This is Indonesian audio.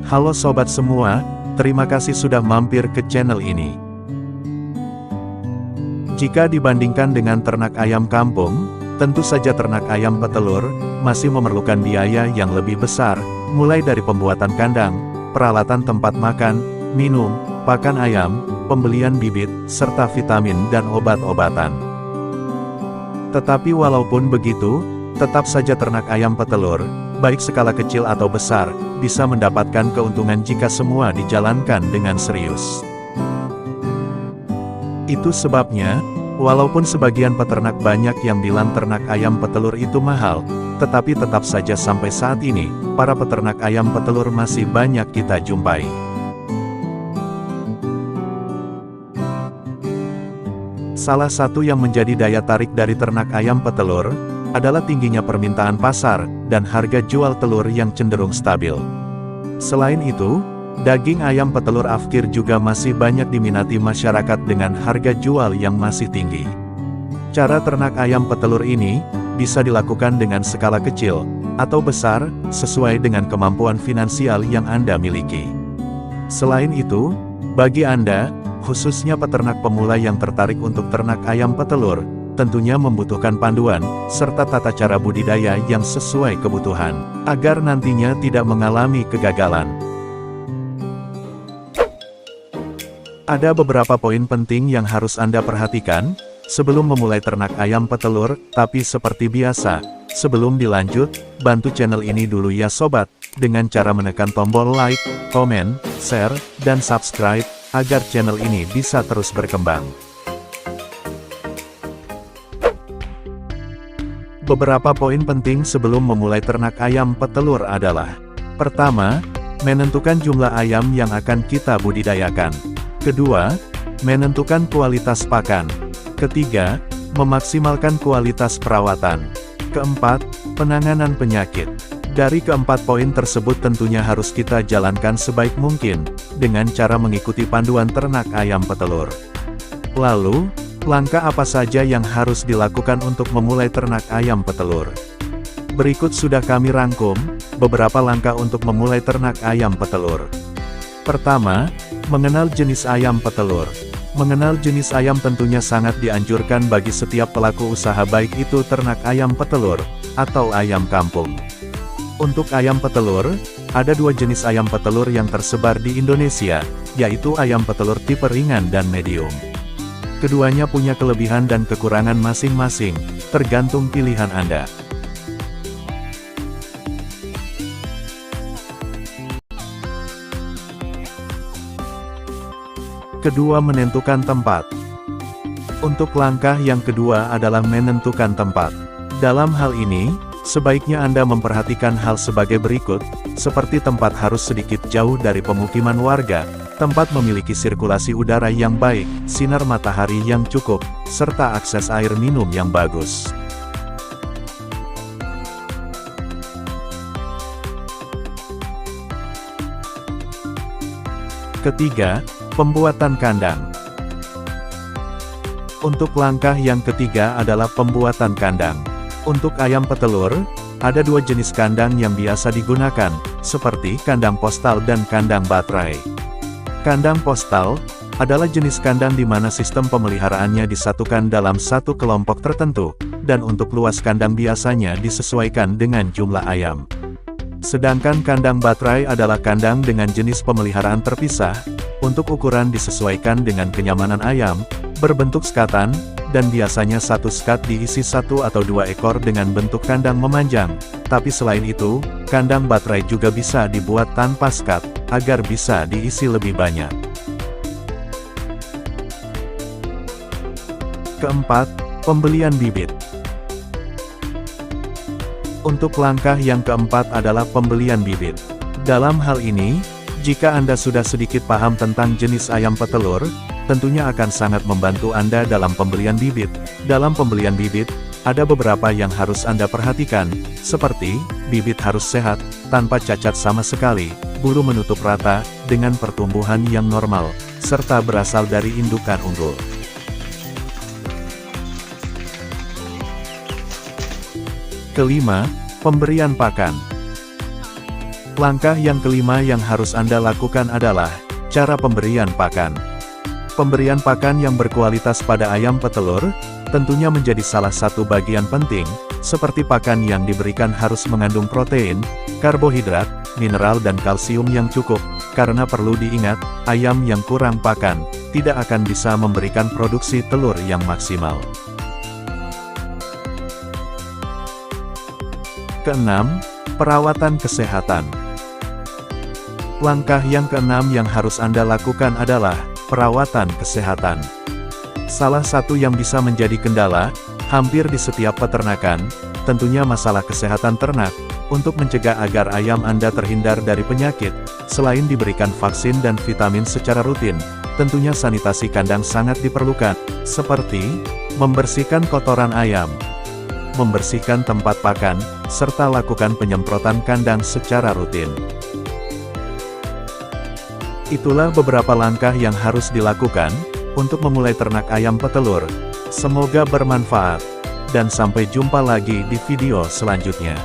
Halo sobat semua, terima kasih sudah mampir ke channel ini. Jika dibandingkan dengan ternak ayam kampung, tentu saja ternak ayam petelur masih memerlukan biaya yang lebih besar, mulai dari pembuatan kandang, peralatan tempat makan, minum, pakan ayam, pembelian bibit, serta vitamin dan obat-obatan. Tetapi walaupun begitu, tetap saja ternak ayam petelur, baik skala kecil atau besar, bisa mendapatkan keuntungan jika semua dijalankan dengan serius. Itu sebabnya, walaupun sebagian peternak banyak yang bilang ternak ayam petelur itu mahal, tetapi tetap saja sampai saat ini, para peternak ayam petelur masih banyak kita jumpai. Salah satu yang menjadi daya tarik dari ternak ayam petelur, adalah tingginya permintaan pasar, dan harga jual telur yang cenderung stabil. Selain itu, daging ayam petelur afkir juga masih banyak diminati masyarakat dengan harga jual yang masih tinggi. Cara ternak ayam petelur ini, bisa dilakukan dengan skala kecil, atau besar, sesuai dengan kemampuan finansial yang Anda miliki. Selain itu, bagi Anda, khususnya peternak pemula yang tertarik untuk ternak ayam petelur, tentunya membutuhkan panduan, serta tata cara budidaya yang sesuai kebutuhan, agar nantinya tidak mengalami kegagalan. Ada beberapa poin penting yang harus Anda perhatikan, sebelum memulai ternak ayam petelur, tapi seperti biasa, sebelum dilanjut, bantu channel ini dulu ya sobat, dengan cara menekan tombol like, komen, share, dan subscribe, agar channel ini bisa terus berkembang. Beberapa poin penting sebelum memulai ternak ayam petelur adalah: pertama, menentukan jumlah ayam yang akan kita budidayakan. Kedua, menentukan kualitas pakan. Ketiga, memaksimalkan kualitas perawatan. Keempat, penanganan penyakit. Dari keempat poin tersebut tentunya harus kita jalankan sebaik mungkin, dengan cara mengikuti panduan ternak ayam petelur. Lalu, langkah apa saja yang harus dilakukan untuk memulai ternak ayam petelur? Berikut sudah kami rangkum, beberapa langkah untuk memulai ternak ayam petelur. Pertama, mengenal jenis ayam petelur. Mengenal jenis ayam tentunya sangat dianjurkan bagi setiap pelaku usaha, baik itu ternak ayam petelur, atau ayam kampung. Untuk ayam petelur, ada dua jenis ayam petelur yang tersebar di Indonesia, yaitu ayam petelur tipe ringan dan medium. Keduanya punya kelebihan dan kekurangan masing-masing, tergantung pilihan Anda. Kedua, menentukan tempat. Untuk langkah yang kedua adalah menentukan tempat. Dalam hal ini, sebaiknya Anda memperhatikan hal sebagai berikut, seperti tempat harus sedikit jauh dari pemukiman warga, tempat memiliki sirkulasi udara yang baik, sinar matahari yang cukup, serta akses air minum yang bagus. Ketiga, pembuatan kandang. Untuk langkah yang ketiga adalah pembuatan kandang. Untuk ayam petelur, ada dua jenis kandang yang biasa digunakan, seperti kandang postal dan kandang baterai. Kandang postal adalah jenis kandang di mana sistem pemeliharaannya disatukan dalam satu kelompok tertentu, dan untuk luas kandang biasanya disesuaikan dengan jumlah ayam. Sedangkan kandang baterai adalah kandang dengan jenis pemeliharaan terpisah, untuk ukuran disesuaikan dengan kenyamanan ayam, berbentuk skatan, dan biasanya satu skat diisi satu atau dua ekor dengan bentuk kandang memanjang. Tapi selain itu, kandang baterai juga bisa dibuat tanpa skat, agar bisa diisi lebih banyak. Keempat, pembelian bibit. Untuk langkah yang keempat adalah pembelian bibit. Dalam hal ini, jika Anda sudah sedikit paham tentang jenis ayam petelur, tentunya akan sangat membantu Anda dalam pembelian bibit. Dalam pembelian bibit, ada beberapa yang harus Anda perhatikan, seperti, bibit harus sehat, tanpa cacat sama sekali, bulu menutup rata, dengan pertumbuhan yang normal, serta berasal dari indukan unggul. Kelima, pemberian pakan. Langkah yang kelima yang harus Anda lakukan adalah cara pemberian pakan. Pemberian pakan yang berkualitas pada ayam petelur tentunya menjadi salah satu bagian penting, seperti pakan yang diberikan harus mengandung protein, karbohidrat, mineral dan kalsium yang cukup, karena perlu diingat, ayam yang kurang pakan tidak akan bisa memberikan produksi telur yang maksimal. Keenam, perawatan kesehatan. Langkah yang keenam yang harus Anda lakukan adalah perawatan kesehatan. Salah satu yang bisa menjadi kendala, hampir di setiap peternakan, tentunya masalah kesehatan ternak. Untuk mencegah agar ayam Anda terhindar dari penyakit, selain diberikan vaksin dan vitamin secara rutin, tentunya sanitasi kandang sangat diperlukan, seperti membersihkan kotoran ayam, membersihkan tempat pakan, serta lakukan penyemprotan kandang secara rutin. Itulah beberapa langkah yang harus dilakukan untuk memulai ternak ayam petelur. Semoga bermanfaat, dan sampai jumpa lagi di video selanjutnya.